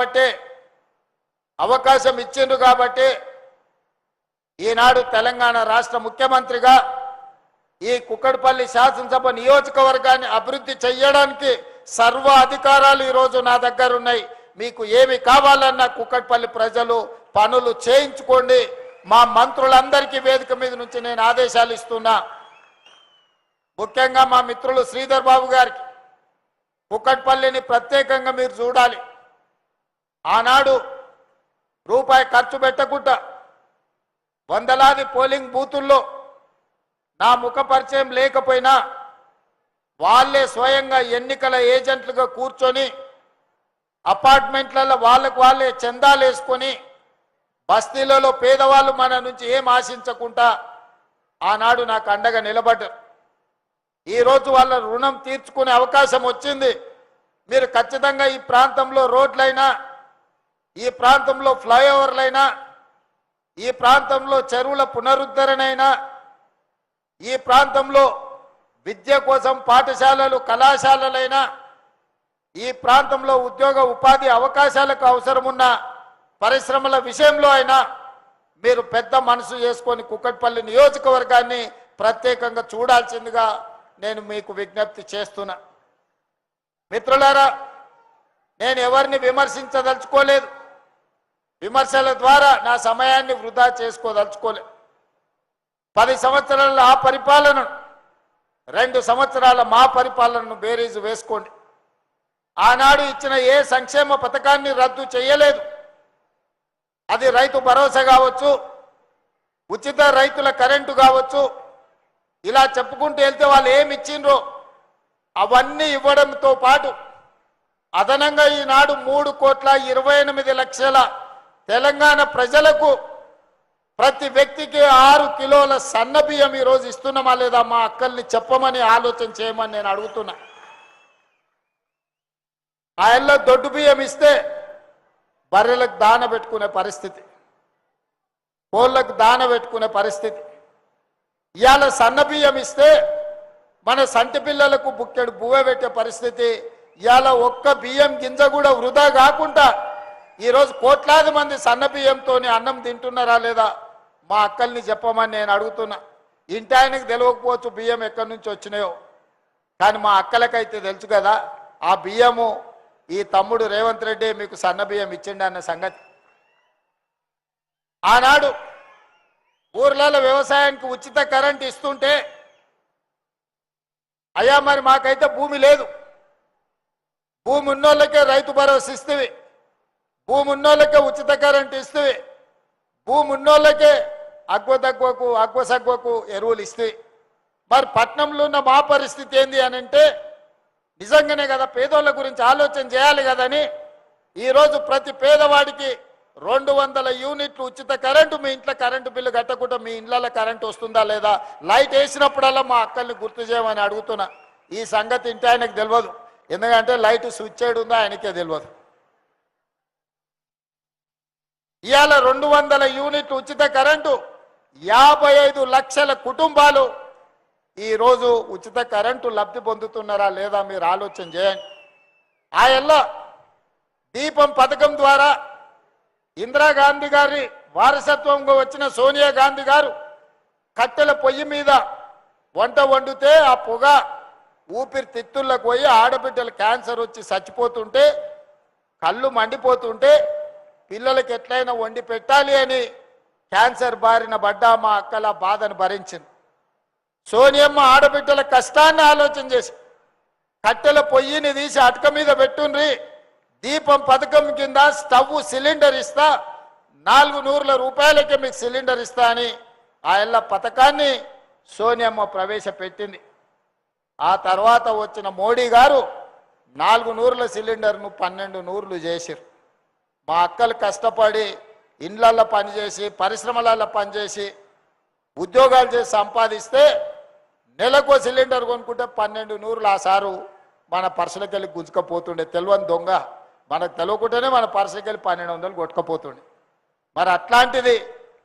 కాబట్టి అవకాశం ఇచ్చిండ్రు కాబట్టి ఈనాడు తెలంగాణ రాష్ట్ర ముఖ్యమంత్రిగా ఈ కుక్కడపల్లి శాసనసభ నియోజకవర్గాన్ని అభివృద్ధి చేయడానికి సర్వ అధికారాలు ఈరోజు నా దగ్గర ఉన్నాయి. మీకు ఏమి కావాలన్నా కుక్కడపల్లి ప్రజలు పనులు చేయించుకోండి. మా మంత్రులందరికీ వేదిక మీద నుంచి నేను ఆదేశాలు ఇస్తున్నా. ముఖ్యంగా మా మిత్రులు శ్రీధర్ బాబు గారికి కుక్కడపల్లిని ప్రత్యేకంగా మీరు చూడాలి. ఆనాడు రూపాయి ఖర్చు పెట్టకుండా వందలాది పోలింగ్ బూతుల్లో నా ముఖ పరిచయం లేకపోయినా వాళ్ళే స్వయంగా ఎన్నికల ఏజెంట్లుగా కూర్చొని అపార్ట్మెంట్లలో వాళ్ళే చందాలు వేసుకొని బస్తీలలో పేదవాళ్ళు మన నుంచి ఏం ఆశించకుండా ఆనాడు నాకు అండగా నిలబడ్డారు. ఈరోజు వాళ్ళ రుణం తీర్చుకునే అవకాశం వచ్చింది. మీరు ఖచ్చితంగా ఈ ప్రాంతంలో రోడ్లైనా, ఈ ప్రాంతంలో ఫ్లైఓవర్లైనా, ఈ ప్రాంతంలో చెరువుల పునరుద్ధరణైనా, ఈ ప్రాంతంలో విద్య కోసం పాఠశాలలు కళాశాలలైనా, ఈ ప్రాంతంలో ఉద్యోగ ఉపాధి అవకాశాలకు అవసరమున్న పరిశ్రమల విషయంలో అయినా మీరు పెద్ద మనసు చేసుకొని కుక్కడపల్లి నియోజకవర్గాన్ని ప్రత్యేకంగా చూడాల్సిందిగా నేను మీకు విజ్ఞప్తి చేస్తున్నా. మిత్రులారా, నేను ఎవరిని విమర్శించదలుచుకోలేదు. విమర్శల ద్వారా నా సమయాన్ని వృధా చేసుకోదలుచుకోలేదు. 10 సంవత్సరాల ఆ పరిపాలనను 2 సంవత్సరాల మా పరిపాలనను బేరీజు వేసుకోండి. ఆనాడు ఇచ్చిన ఏ సంక్షేమ పథకాన్ని రద్దు చేయలేదు. అది రైతు భరోసా కావచ్చు, ఉచిత రైతుల కరెంటు కావచ్చు, ఇలా చెప్పుకుంటూ వెళ్తే వాళ్ళు ఏమి ఇచ్చిండ్రో అవన్నీ ఇవ్వడంతో పాటు అదనంగా ఈనాడు 3,28,00,000 తెలంగాణ ప్రజలకు ప్రతి వ్యక్తికి 6 కిలోల సన్న బియ్యం ఈరోజు ఇస్తున్నామా లేదా మా అక్కల్ని చెప్పమని ఆలోచన చేయమని నేను అడుగుతున్నా. ఆయనలో దొడ్డు బియ్యం ఇస్తే బర్రెలకు దాన పెట్టుకునే పరిస్థితి, కోళ్ళకు దాన పెట్టుకునే పరిస్థితి. ఇవాళ సన్న బియ్యం ఇస్తే మన సంటి పిల్లలకు బుక్కెడు బువ్వ పెట్టే పరిస్థితి. ఇవాళ ఒక్క బియ్యం గింజ కూడా వృధా కాకుండా ఈరోజు కోట్లాది మంది సన్న బియ్యంతో అన్నం తింటున్నారా లేదా మా అక్కల్ని చెప్పమని నేను అడుగుతున్నా. ఇంటి ఆయనకు తెలియకపోవచ్చు బియ్యం ఎక్కడి నుంచి వచ్చినాయో, కానీ మా అక్కలకైతే తెలుసు కదా ఆ బియ్యము ఈ తమ్ముడు రేవంత్ రెడ్డి మీకు సన్న బియ్యం ఇచ్చిండి అన్న సంగతి. ఆనాడు ఊర్లలో వ్యవసాయానికి ఉచిత కరెంట్ ఇస్తుంటే అయ్యా మరి మాకైతే భూమి లేదు, భూమి ఉన్నోళ్ళకే రైతు భరోసా ఇస్తేవి, భూమి ఉన్నోళ్ళకే ఉచిత కరెంట్ ఇస్తేవి, భూమి ఉన్నోళ్ళకే అగ్వ సగ్వకు ఎరువులు ఇస్తేవి. మరి పట్నంలో ఉన్న మా పరిస్థితి ఏంది అని అంటే నిజంగానే కదా పేదోళ్ళ గురించి ఆలోచన చేయాలి కదని ఈరోజు ప్రతి పేదవాడికి 200 యూనిట్లు ఉచిత కరెంటు, మీ ఇంట్లో కరెంటు బిల్లు కట్టకుండా మీ ఇళ్ళలో కరెంటు వస్తుందా లేదా, లైట్ వేసినప్పుడల్లా మా అక్కల్ని గుర్తు చేయమని అడుగుతున్నా. ఈ సంగతి ఇంటి ఆయనకు తెలియదు, ఎందుకంటే లైట్ స్విచ్ ఉందో ఆయనకే తెలియదు. ఇవాళ 200 యూనిట్లు ఉచిత కరెంటు, 55 లక్షల కుటుంబాలు ఈరోజు ఉచిత కరెంటు లబ్ధి పొందుతున్నారా లేదా మీరు ఆలోచన చేయండి. ఆయల్ల దీపం పథకం ద్వారా ఇందిరాగాంధీ గారి వారసత్వంగా వచ్చిన సోనియా గాంధీ గారు కట్టెల పొయ్యి మీద వంట వండితే ఆ పొగ ఊపిరితిత్తుల్లోకి పోయి ఆడబిడ్డలు క్యాన్సర్ వచ్చి చచ్చిపోతుంటే, కళ్ళు మండిపోతుంటే పిల్లలకి ఎట్లయినా వండి పెట్టాలి అని క్యాన్సర్ బారిన పడ్డ మా అక్కల బాధను భరించింది. సోనియమ్మ ఆడబిడ్డల కష్టాన్ని ఆలోచన చేసి కట్టెల పొయ్యిని తీసి అటక మీద పెట్టుండ్రి, దీపం పథకం కింద స్టవ్ సిలిండర్ ఇస్తా, 400 రూపాయలకే మీకు సిలిండర్ ఇస్తా అని ఆ ఎల్ల పథకాన్ని సోనియమ్మ ప్రవేశపెట్టింది. ఆ తర్వాత వచ్చిన మోడీ గారు 400 సిలిండర్ను 1200 చేసిరు. మా అక్కలు కష్టపడి ఇండ్లల్లో పనిచేసి పరిశ్రమలలో పనిచేసి ఉద్యోగాలు చేసి సంపాదిస్తే నెలకు సిలిండర్ కొనుక్కుంటే 1200 ఆ సారు మన పర్సులకి వెళ్ళి గుంజుకపోతుండే. తెలియని దొంగ మనకు తెలియకుండానే మన పర్సులకి వెళ్ళి 1200 కొట్టుకపోతుండే. మరి అట్లాంటిది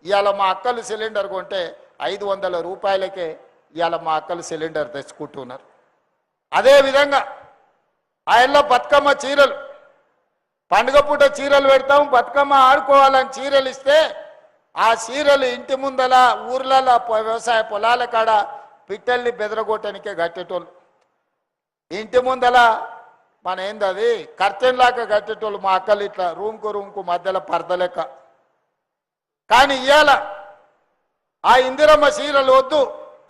ఇవాళ మా అక్కలు సిలిండర్ కొంటే 500 రూపాయలకే ఇవాళ మా అక్కలు సిలిండర్ తెచ్చుకుంటున్నారు. అదేవిధంగా ఆయనలో బతుకమ్మ చీరలు పండుగ పూట చీరలు పెడతాం, బతుకమ్మ ఆడుకోవాలని చీరలు ఇస్తే ఆ చీరలు ఇంటి ముందల ఊర్లలో వ్యవసాయ పొలాల కాడ పిట్టల్ని బెదరగొట్టడానికే కట్టేటోళ్ళు. ఇంటి ముందల మన ఏంది అది కర్టెన్ లాగా కట్టేటోళ్ళు మా అక్కలు, ఇట్లా రూమ్కు మధ్యలో పరద లెక్క. కానీ ఇవాళ ఆ ఇందిరమ్మ చీరలు వద్దు,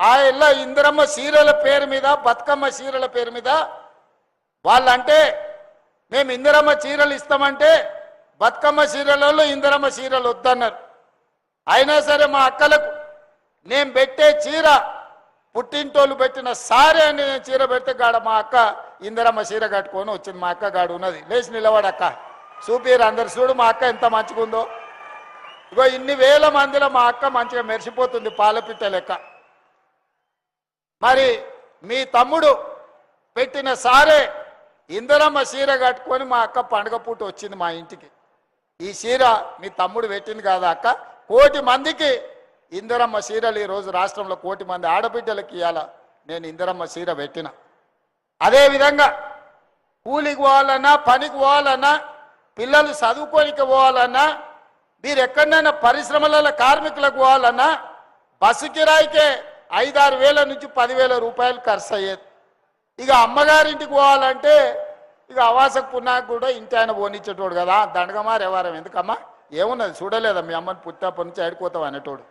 ఆ ఇళ్ళ ఇందిరమ్మ చీరల పేరు మీద, బతుకమ్మ చీరల పేరు మీద వాళ్ళంటే మేము ఇందిరమ్మ చీరలు ఇస్తామంటే బతుకమ్మ చీరలలో ఇందిరమ్మ చీరలు వద్దన్నారు. అయినా సరే మా అక్కలకు నేను పెట్టే చీర పుట్టింటోళ్ళు పెట్టిన సారే అని నేను చీర పెడితే గాడ మా అక్క ఇందిరమ్మ చీర కట్టుకొని వచ్చింది. మా అక్క గాడు ఉన్నది, లేచి నిలబడి అక్క చూపిరు అందరు, చూడు మా అక్క ఎంత మంచిగా ఉందో. ఇగో ఇన్ని వేల మందిలో మా అక్క మంచిగా మెరిసిపోతుంది పాలపిట్ట లెక్క. మరి మీ తమ్ముడు పెట్టిన సారే ఇందిరమ్మ చీర కట్టుకొని మా అక్క పండుగ పూట వచ్చింది మా ఇంటికి. ఈ చీర మీ తమ్ముడు పెట్టింది కాదా అక్క? 1 కోటి మందికి ఇందిరమ్మ చీరలు ఈరోజు రాష్ట్రంలో 1 కోటి మంది ఆడబిడ్డలకి ఇవ్వాల నేను ఇందిరమ్మ చీర పెట్టిన. అదేవిధంగా కూలికి పోవాలన్నా, పనికి పోవాలన్నా, పిల్లలు చదువుకోనికి పోవాలన్నా, మీరు ఎక్కడైనా పరిశ్రమల కార్మికులకు పోవాలన్నా బస్సు కిరాయికే 5-6 వేల నుంచి 10,000 రూపాయలు ఖర్చు అయ్యేది. ఇక అమ్మగారింటికి పోవాలంటే ఇక అవాసకు పున్నాకు కూడా ఇంటి ఆయన పోనిచ్చేటోడు కదా, దండగమారు ఎవరం ఎందుకమ్మా, ఏమున్నది చూడలేదా మీ అమ్మని పుట్టినప్పటి నుంచి ఆడుకోతాం అనేటోడు.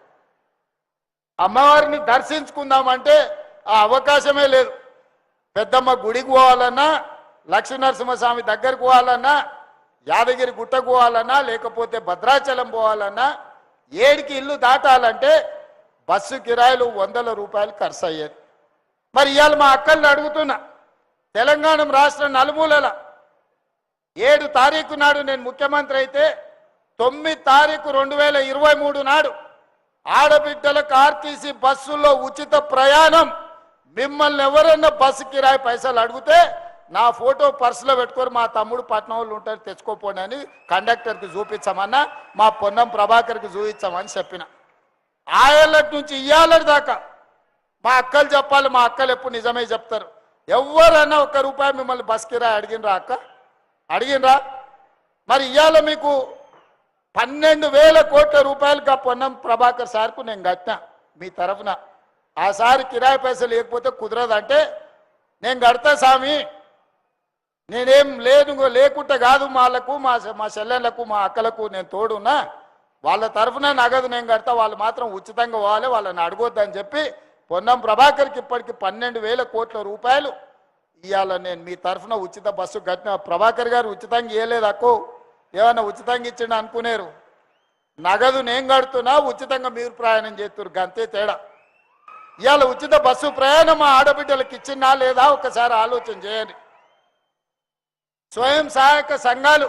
అమ్మవారిని దర్శించుకుందామంటే ఆ అవకాశమే లేదు. పెద్దమ్మ గుడికి పోవాలన్నా, లక్ష్మీనరసింహస్వామి దగ్గరికి పోవాలన్నా, యాదగిరి గుట్టకు పోవాలన్నా, లేకపోతే భద్రాచలం పోవాలన్నా, 7కి ఇల్లు దాటాలంటే బస్సు కిరాయిలు 100 రూపాయలు ఖర్చు అయ్యేది. మరి ఇవాళ మా అక్కల్ని అడుగుతున్నా, తెలంగాణ రాష్ట్రం నలుమూలల 7 తారీఖు నాడు నేను ముఖ్యమంత్రి అయితే 9 తారీఖు 2023 నాడు ఆడబిడ్డలకు ఆర్టీసీ బస్సుల్లో ఉచిత ప్రయాణం. మిమ్మల్ని ఎవరన్నా బస్సు కిరాయి పైసలు అడిగితే నా ఫోటో పర్సులో పెట్టుకొని మా తమ్ముడు పట్నం వాళ్ళు ఉంటారు తెచ్చుకోపోండి అని కండక్టర్కి చూపించామన్నా, మా పొన్నం ప్రభాకర్కి చూపించామని చెప్పిన. ఆయళ్ళటి నుంచి ఇయ్యాలటి దాకా మా అక్కలు చెప్పాలి, మా అక్కలు ఎప్పుడు నిజమే చెప్తారు. ఎవరన్నా 1 రూపాయి మిమ్మల్ని బస్ కిరాయి అడిగినరా అక్క? అడిగినరా? మరి ఇవాళ మీకు 12,000 కోట్ల రూపాయలుగా పొన్నం ప్రభాకర్ సార్కు నేను కట్టినా మీ తరఫున. ఆ సారి కిరాయి పైసలు లేకపోతే కుదరదంటే నేను కడతా స్వామి, నేనేం లేకుంటే కాదు, వాళ్ళకు మా చెల్లెళ్ళకు మా అక్కలకు నేను తోడున్నా, వాళ్ళ తరఫున నగదు నేను కడతా, వాళ్ళు మాత్రం ఉచితంగా పోవాలి, వాళ్ళని అడగొద్దని చెప్పి పొన్నం ప్రభాకర్కి ఇప్పటికి 12,000 కోట్ల రూపాయలు ఇవాళ నేను మీ తరఫున ఉచిత బస్సు కట్టిన. ప్రభాకర్ గారు ఉచితంగా ఇవ్వలేదు అక్కో, ఏమన్నా ఉచితంగా ఇచ్చిండు అనుకునేరు. నగదు నేను కడుతున్నా, ఉచితంగా మీరు ప్రయాణం చేస్తున్నారు, గంతే తేడా. ఇవాళ ఉచిత బస్సు ప్రయాణం మా ఆడబిడ్డలకు ఇచ్చినా లేదా ఒకసారి ఆలోచన చేయండి. స్వయం సహాయక సంఘాలు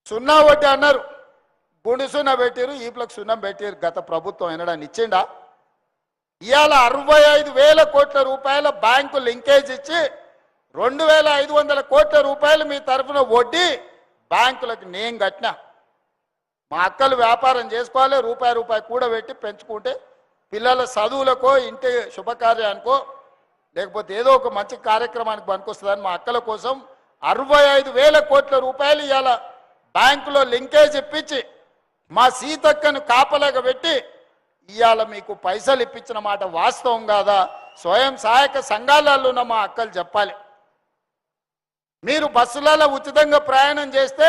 0 వడ్డీ అన్నారు, గుండు సున్నా పెట్టారు, ఈపులకు సున్నం పెట్టారు. గత ప్రభుత్వం ఎనడాన్ని ఇచ్చిండా? ఇవాళ 65,000 కోట్ల రూపాయల బ్యాంకు లింకేజ్ ఇచ్చి 2,500 కోట్ల రూపాయలు మీ తరఫున వడ్డీ బ్యాంకులకు నేను కట్టినా. మా అక్కలు వ్యాపారం చేసుకోవాలి, రూపాయి కూడబెట్టి పెంచుకుంటే పిల్లల చదువులకో, ఇంటి శుభకార్యానికో, లేకపోతే ఏదో ఒక మంచి కార్యక్రమానికి పనికొస్తుందని మా అక్కల కోసం 65,000 కోట్ల రూపాయలు ఇవాళ బ్యాంకులో లింకేజ్ ఇప్పించి మా సీతక్కను కాపలాగా పెట్టి ఇవాళ మీకు పైసలు ఇప్పించిన మాట వాస్తవం కాదా? స్వయం సహాయక సంఘాలలో ఉన్న మా అక్కలు చెప్పాలి. మీరు బస్సులలో ఉచితంగా ప్రయాణం చేస్తే